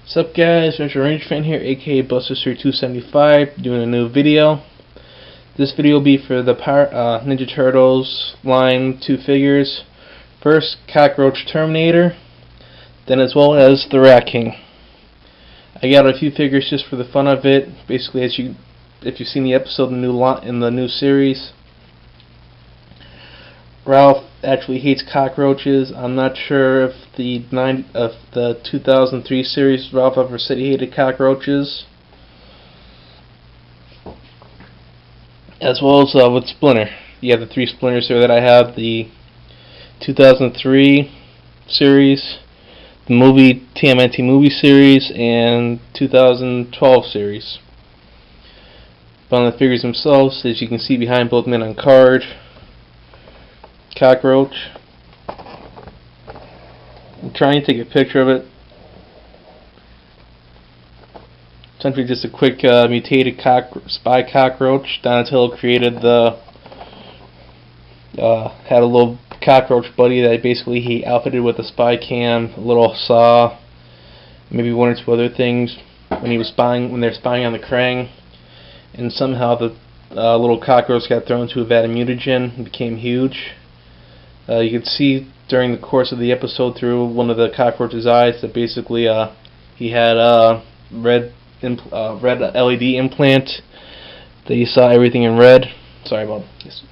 What's up guys, Mr. Range Fan here, aka Buster3275, doing a new video. This video will be for the Ninja Turtles line 2 figures. First, Cockroach Terminator, then as well as the Rat King. I got a few figures just for the fun of it. Basically, if you've seen the episode in the new series, Ralph actually hates cockroaches. I'm not sure if the 2003 series Ralph ever said he hated cockroaches. As well as with Splinter. You have the 3 Splinters here that I have: the 2003 series, the movie TMNT movie series, and 2012 series. But on the figures themselves, as you can see behind both men on card, Cockroach. I'm trying to take a picture of it. Essentially just a quick mutated spy cockroach. Donatello created had a little cockroach buddy that basically he outfitted with a spy cam, a little saw, maybe 1 or 2 other things when they're spying on the Krang, and somehow the little cockroach got thrown into a vat of mutagen and became huge. You can see during the course of the episode through one of the cockroach's eyes that basically he had a red LED implant that you saw everything in red. Sorry about this.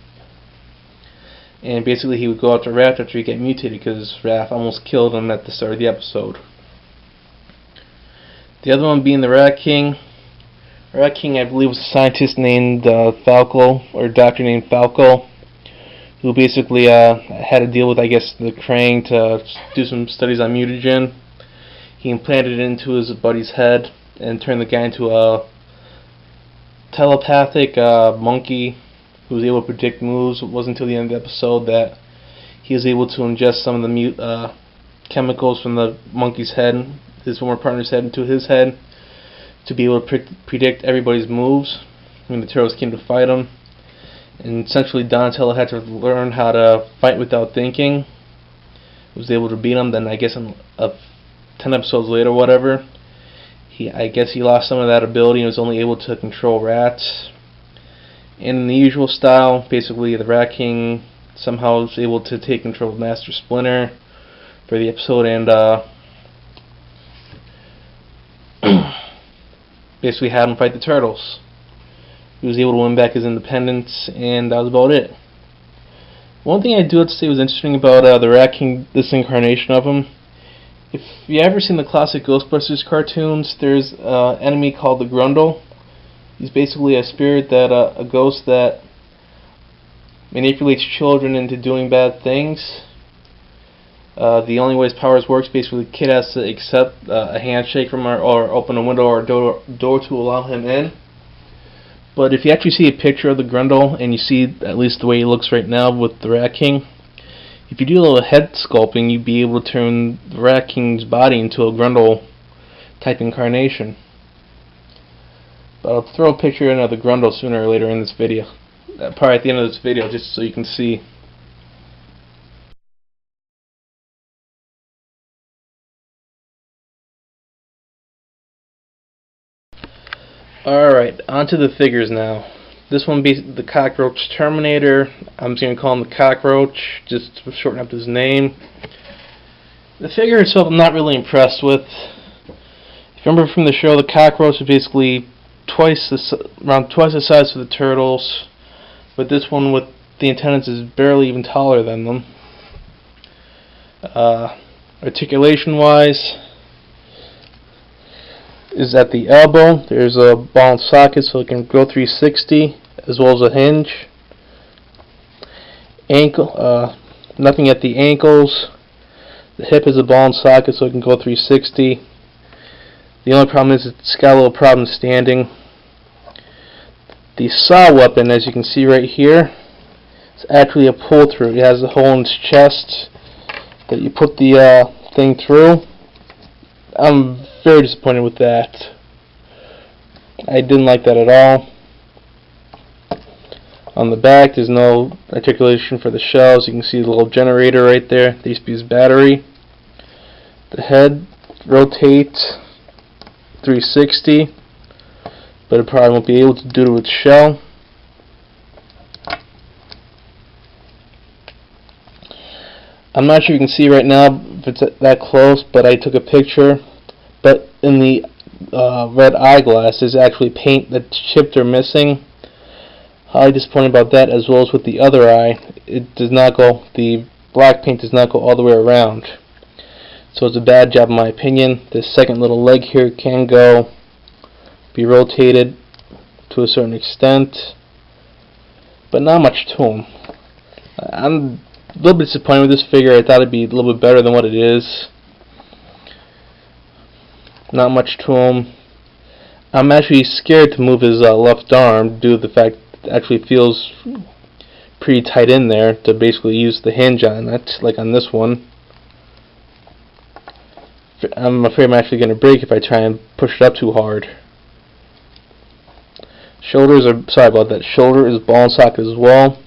And basically he would go after Raph after he get mutated because Raph almost killed him at the start of the episode. The other one being the Rat King. Rat King, I believe, was a scientist named Falco, or a doctor named Falco, who basically had to deal with, I guess, the Krang to do some studies on mutagen. He implanted it into his buddy's head and turned the guy into a telepathic monkey who was able to predict moves. It wasn't until the end of the episode that he was able to ingest some of the chemicals from the monkey's head, his former partner's head, into his head to be able to predict everybody's moves when the Turtles came to fight him. And essentially Donatello had to learn how to fight without thinking. Was able to beat him. Then I guess 10 episodes later, whatever, I guess he lost some of that ability and was only able to control rats. And in the usual style, basically the Rat King somehow was able to take control of Master Splinter for the episode and basically had him fight the Turtles. He was able to win back his independence, and that was about it. One thing I do have to say was interesting about the Rat King, this incarnation of him. If you ever seen the classic Ghostbusters cartoons, there's an enemy called the Grundle. He's basically a spirit a ghost that manipulates children into doing bad things. The only way his powers works, basically the kid has to accept a handshake from her or open a window or a door to allow him in. But if you actually see a picture of the Grundle and you see at least the way he looks right now with the Rat King, if you do a little head sculpting, you'd be able to turn the Rat King's body into a Grundle type incarnation. But I'll throw a picture in of the Grundle sooner or later in this video. Probably at the end of this video, just so you can see. Alright, onto the figures now. This one be the Cockroach Terminator. I'm just going to call him the Cockroach, just to shorten up his name. The figure itself I'm not really impressed with. If you remember from the show, the Cockroach is basically around twice the size of the Turtles, but this one with the antennas is barely even taller than them. Articulation wise, is at the elbow. There's a ball and socket so it can go 360, as well as a hinge. Ankle, nothing at the ankles. The hip is a ball and socket so it can go 360. The only problem is it's got a little problem standing. The saw weapon, as you can see right here, is actually a pull through. It has a hole in its chest that you put the thing through. I'm very disappointed with that. I didn't like that at all. On the back, there's no articulation for the shells. You can see the little generator right there. There used to be his battery. The head rotates. 360, but it probably won't be able to due to its shell. I'm not sure you can see right now if it's that close, but I took a picture. But in the red eyeglass, there's actually paint that chipped or missing. Highly disappointed about that, as well as with the other eye. It does not go. The black paint does not go all the way around. So it's a bad job in my opinion. This second little leg here can be rotated to a certain extent, but not much to him. I'm a little bit disappointed with this figure. I thought it'd be a little bit better than what it is. Not much to him. I'm actually scared to move his left arm due to the fact it actually feels pretty tight in there to basically use the hinge on it, like on this one. I'm afraid I'm actually going to break if I try and push it up too hard. Shoulders are, sorry about that, shoulder is ball and socket as well.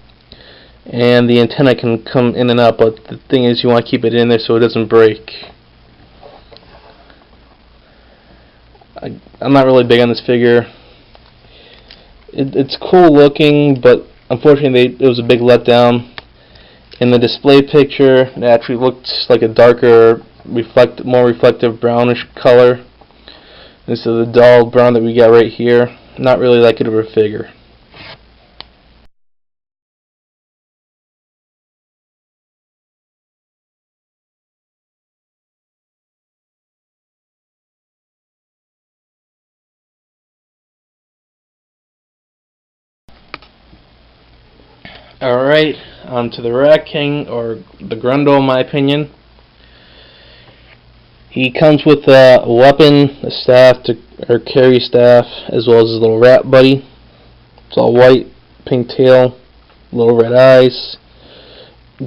And the antenna can come in and out, but the thing is you want to keep it in there so it doesn't break. I'm not really big on this figure. It's cool looking, but unfortunately it was a big letdown. In the display picture, it actually looked like a darker, more reflective brownish color instead of the dull brown that we got right here. Not really that good of a figure. Alright, on to the Rat King, or the Grundle in my opinion. He comes with a weapon, a staff, or carry staff, as well as his little rat buddy. It's all white, pink tail, little red eyes.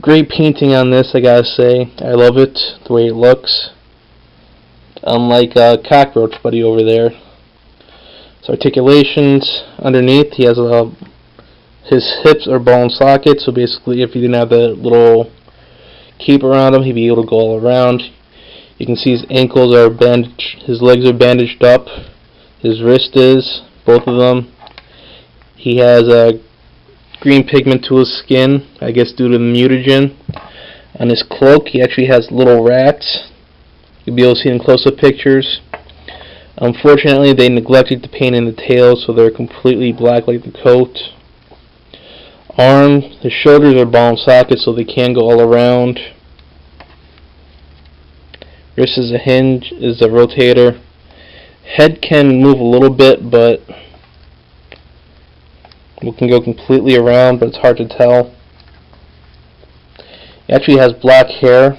Great painting on this, I gotta say. I love it, the way it looks. Unlike Cockroach buddy over there. So articulations underneath, he has his hips are ball and socket, so basically if he didn't have the little cape around him, he'd be able to go all around. You can see his ankles are bandaged, his legs are bandaged up, his wrist is, both of them. He has a green pigment to his skin, I guess due to the mutagen. On his cloak, he actually has little rats. You'll be able to see in close-up pictures. Unfortunately, they neglected to paint in the tail, so they're completely black like the coat. Arm, the shoulders are ball and socket, so they can go all around. Wrist is a hinge, is a rotator. Head can move a little bit, but it can go completely around, but it's hard to tell. He actually has black hair.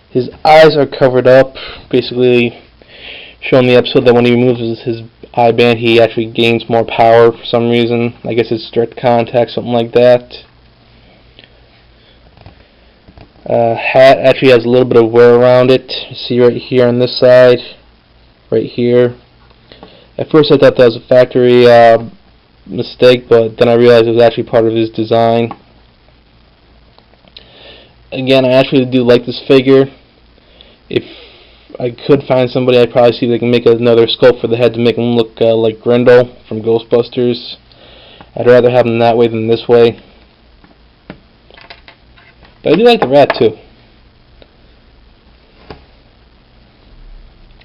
His eyes are covered up, basically showing the episode that when he removes his eye band, he actually gains more power for some reason. I guess it's direct contact, something like that. Hat actually has a little bit of wear around it. You see right here on this side, right here. At first I thought that was a factory mistake, but then I realized it was actually part of his design. Again, I actually do like this figure. If I could find somebody, I'd probably see if they can make another sculpt for the head to make him look like Grundle from Ghostbusters. I'd rather have him that way than this way. But I do like the rat too.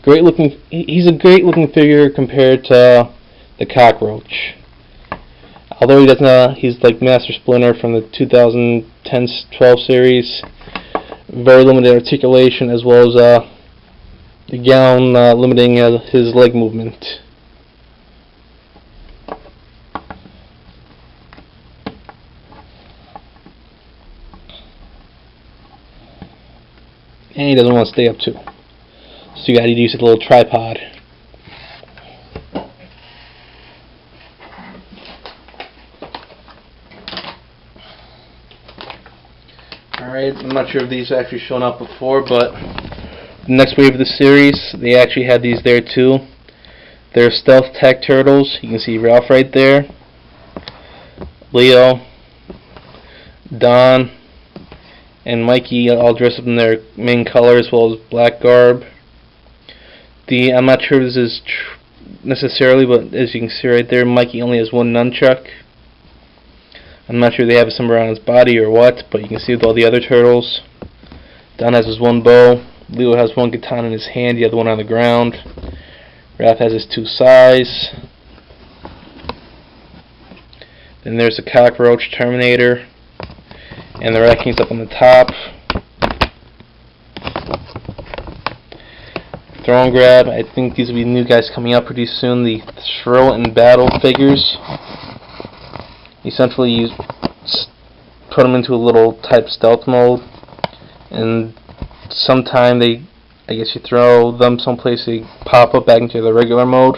Great looking. He's a great looking figure compared to the Cockroach. Although he doesn't, he's like Master Splinter from the 2010-12 series. Very limited articulation, as well as the gown limiting his leg movement. And he doesn't want to stay up too. So you gotta use a little tripod. Alright, I'm not sure if these have actually shown up before, but the next wave of the series, they actually had these there too. They're Stealth Tech Turtles. You can see Ralph right there. Leo, Don, and Mikey all dressed up in their main color as well as black garb. I'm not sure if this is necessarily, but as you can see right there, Mikey only has one nunchuck. I'm not sure if they have it somewhere on his body or what, but you can see with all the other turtles. Don has his one bow. Leo has one katana in his hand, the other one on the ground. Raph has his two sais. Then there's the Cockroach, Terminator, and the Rat King's up on the top. Throne Grab, I think these will be new guys coming up pretty soon. The Throw and Battle figures. Essentially, you put them into a little type stealth mode, and sometime I guess you throw them someplace, they pop up back into the regular mode.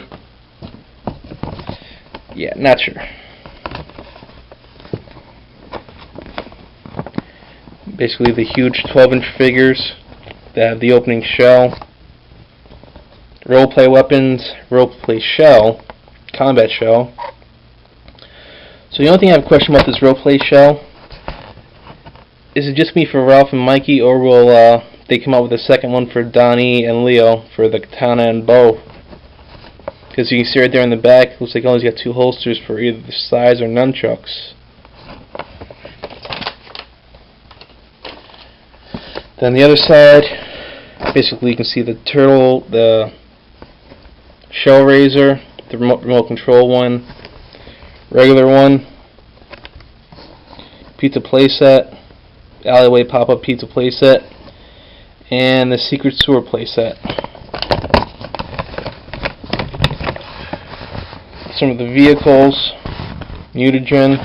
Yeah, not sure. Basically, the huge 12-inch figures that have the opening shell, roleplay weapons, roleplay shell, combat shell. So the only thing I have a question about this roleplay shell, is it just me for Ralph and Mikey, or will they come out with a second one for Donnie and Leo for the katana and bow? Because you can see right there in the back, looks like it only got two holsters for either the sais or nunchucks. Then the other side, basically you can see the turtle, the shell raiser, the remote control one, regular one, pizza playset, alleyway pop-up pizza playset, and the secret sewer playset. Some of the vehicles, mutagen.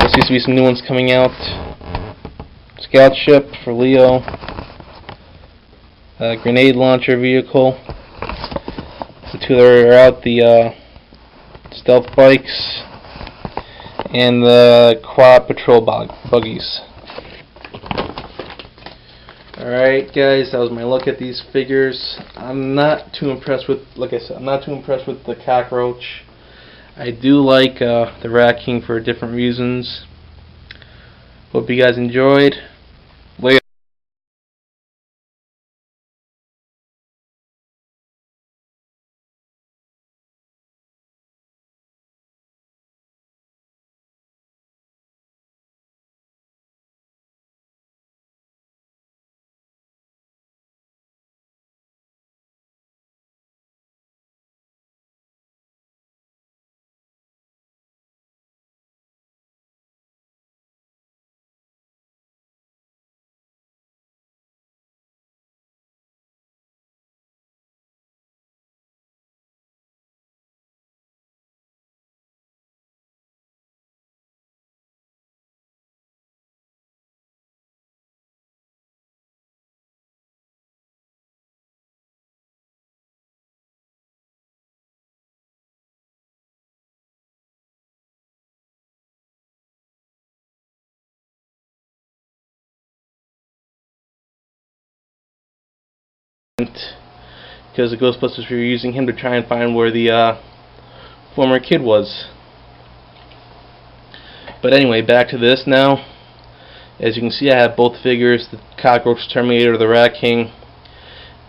There seems to be some new ones coming out. Scout ship for Leo. Grenade launcher vehicle. The two that are out, the stealth bikes, and the quad patrol buggies. Alright guys, that was my look at these figures. I'm not too impressed with, like I said, I'm not too impressed with the Cockroach. I do like the Rat King for different reasons. Hope you guys enjoyed. Later. Because the Ghostbusters were using him to try and find where the former kid was. But anyway, back to this now. As you can see, I have both figures, the Cockroach, Terminator, the Rat King.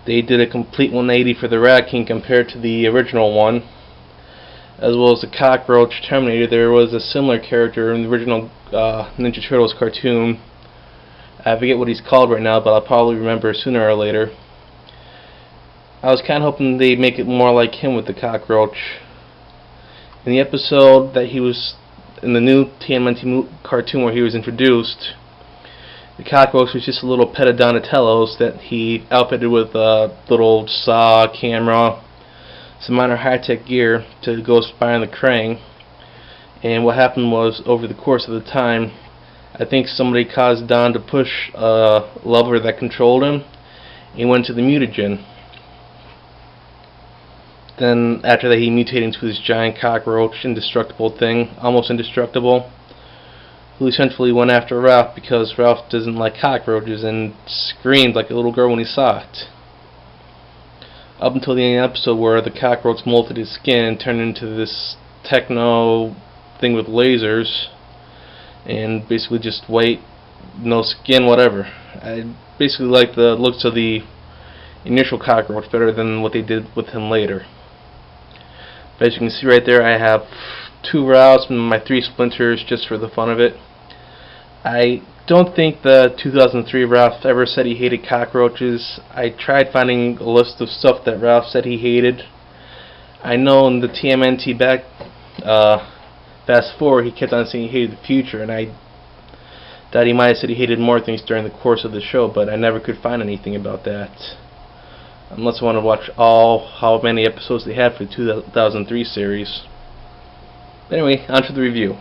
They did a complete 180 for the Rat King compared to the original one. As well as the Cockroach, Terminator, there was a similar character in the original Ninja Turtles cartoon. I forget what he's called right now, but I'll probably remember sooner or later. I was kind of hoping they'd make it more like him with the Cockroach. In the episode that he was in the new TMNT cartoon where he was introduced, the Cockroach was just a little pet of Donatello's that he outfitted with a little saw, camera, some minor high-tech gear to go spy on the Krang. And what happened was, over the course of the time, I think somebody caused Don to push a lever that controlled him. He went to the mutagen. Then after that he mutated into this giant cockroach, indestructible thing, almost indestructible, who essentially went after Ralph because Ralph doesn't like cockroaches and screamed like a little girl when he saw it. Up until the end of the episode where the cockroach molted his skin and turned into this techno thing with lasers and basically just white no skin, whatever. I basically like the looks of the initial Cockroach better than what they did with him later. But as you can see right there, I have 2 Ralphs and my 3 Splinters just for the fun of it. I don't think the 2003 Ralph ever said he hated cockroaches. I tried finding a list of stuff that Ralph said he hated. I know in the TMNT back fast forward, he kept on saying he hated the future, and I thought he might have said he hated more things during the course of the show, but I never could find anything about that. Unless I want to watch how many episodes they had for the 2003 series. But anyway, on to the review.